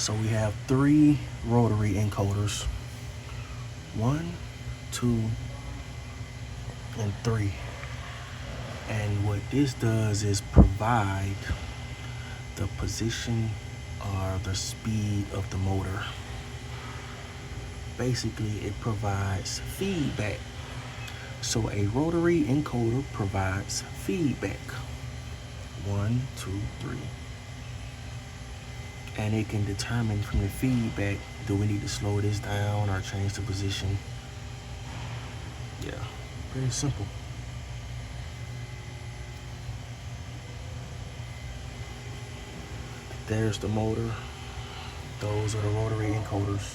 So we have 3 rotary encoders. 1, 2, and 3. And what this does is provide the position or the speed of the motor. Basically, it provides feedback. So a rotary encoder provides feedback. 1, 2, 3. And it can determine from the feedback, do we need to slow this down or change the position? Yeah, pretty simple. There's the motor. Those are the rotary encoders.